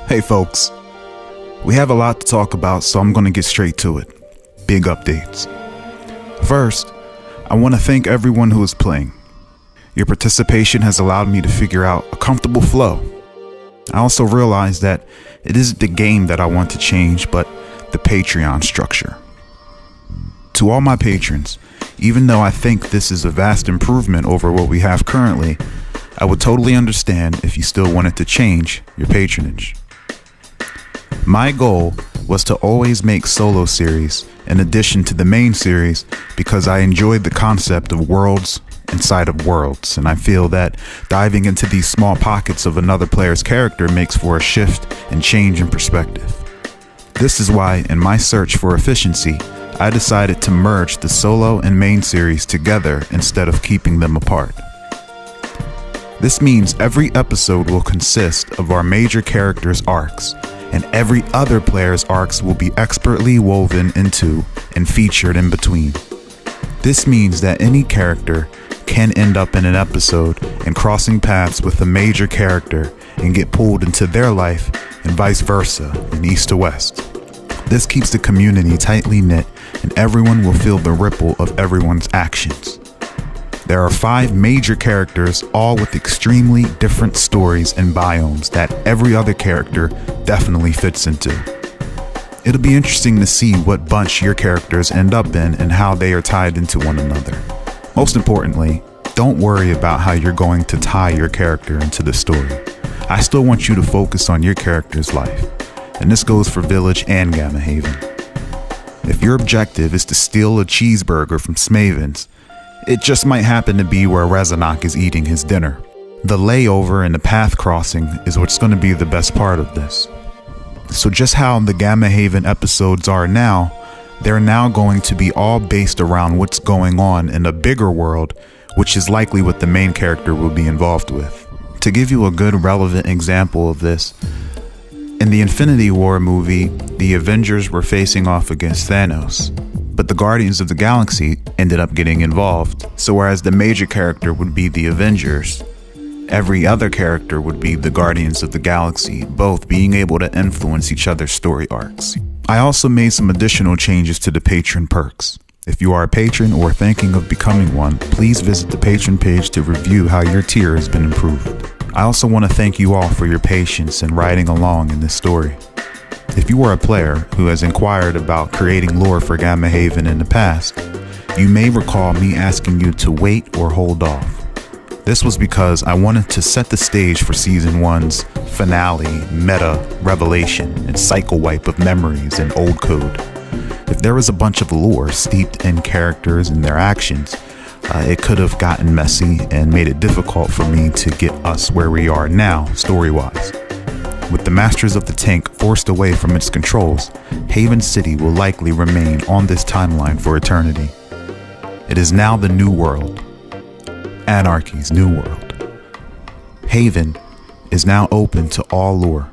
Hey folks, we have a lot to talk about, so I'm going to get straight to it. Big updates. First, I want to thank everyone who is playing. Your participation has allowed me to figure out a comfortable flow. I also realized that it isn't the game that I want to change, but the Patreon structure. To all my patrons, even though I think this is a vast improvement over what we have currently, I would totally understand if you still wanted to change your patronage. My goal was to always make solo series in addition to the main series because I enjoyed the concept of worlds inside of worlds, and I feel that diving into these small pockets of another player's character makes for a shift and change in perspective. This is why, in my search for efficiency, I decided to merge the solo and main series together instead of keeping them apart. This means every episode will consist of our major characters' arcs, and every other player's arcs will be expertly woven into and featured in between. This means that any character can end up in an episode and crossing paths with a major character and get pulled into their life and vice versa in east to west. This keeps the community tightly knit and everyone will feel the ripple of everyone's actions. There are 5 major characters, all with extremely different stories and biomes that every other character definitely fits into. It'll be interesting to see what bunch your characters end up in and how they are tied into one another. Most importantly, don't worry about how you're going to tie your character into the story. I still want you to focus on your character's life, and this goes for Village and Gamma Haven. If your objective is to steal a cheeseburger from Smaven's, it just might happen to be where Rezanok is eating his dinner. The layover and the path crossing is what's going to be the best part of this. So just how the Gamma Haven episodes are now, they're now going to be all based around what's going on in a bigger world, which is likely what the main character will be involved with. To give you a good relevant example of this, in the Infinity War movie, the Avengers were facing off against Thanos, but the Guardians of the Galaxy ended up getting involved. So whereas the major character would be the Avengers, every other character would be the Guardians of the Galaxy, both being able to influence each other's story arcs. I also made some additional changes to the patron perks. If you are a patron or thinking of becoming one, please visit the patron page to review how your tier has been improved. I also want to thank you all for your patience in riding along in this story. If you are a player who has inquired about creating lore for Gamma Haven in the past, you may recall me asking you to wait or hold off. This was because I wanted to set the stage for Season 1's finale, meta, revelation, and cycle wipe of memories and old code. If there was a bunch of lore steeped in characters and their actions, it could have gotten messy and made it difficult for me to get us where we are now, story-wise. With the Masters of the Tank forced away from its controls, Haven City will likely remain on this timeline for eternity. It is now the new world. Anarchy's new world. Haven is now open to all lore.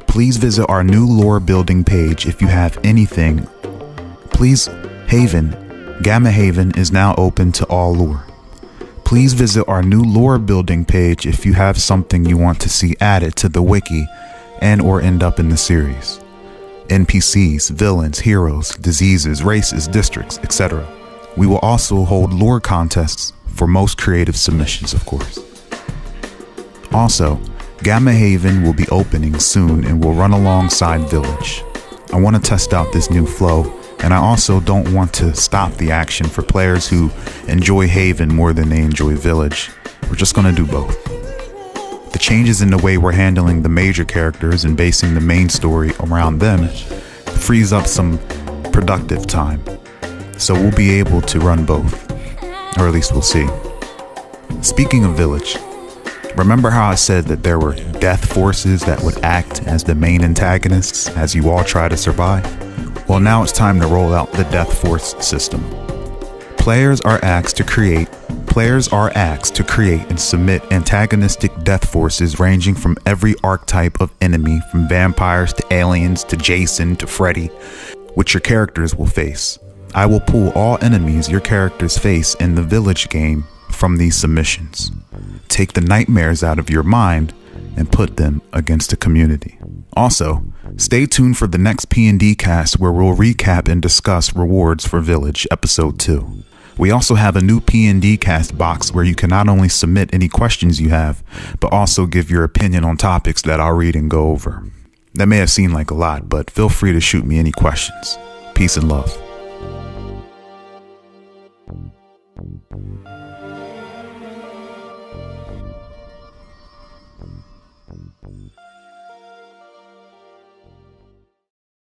Please visit our new lore building page if you have anything. Gamma Haven is now open to all lore. Please visit our new lore building page if you have something you want to see added to the wiki and or end up in the series. NPCs, villains, heroes, diseases, races, districts, etc. We will also hold lore contests for most creative submissions, of course. Also, Gamma Haven will be opening soon and will run alongside Village. I want to test out this new flow, and I also don't want to stop the action for players who enjoy Haven more than they enjoy Village. We're just going to do both. The changes in the way we're handling the major characters and basing the main story around them frees up some productive time. So we'll be able to run both, or at least we'll see. Speaking of Village, remember how I said that there were death forces that would act as the main antagonists as you all try to survive? Well, now it's time to roll out the death force system. Players are asked to create and submit antagonistic death forces ranging from every archetype of enemy, from vampires to aliens to Jason to Freddy, which your characters will face. I will pull all enemies your characters face in the Village game from these submissions. Take the nightmares out of your mind and put them against the community. Also, stay tuned for the next P&D cast where we'll recap and discuss Rewards for Village Episode 2. We also have a new P&D cast box where you can not only submit any questions you have, but also give your opinion on topics that I'll read and go over. That may have seemed like a lot, but feel free to shoot me any questions. Peace and love.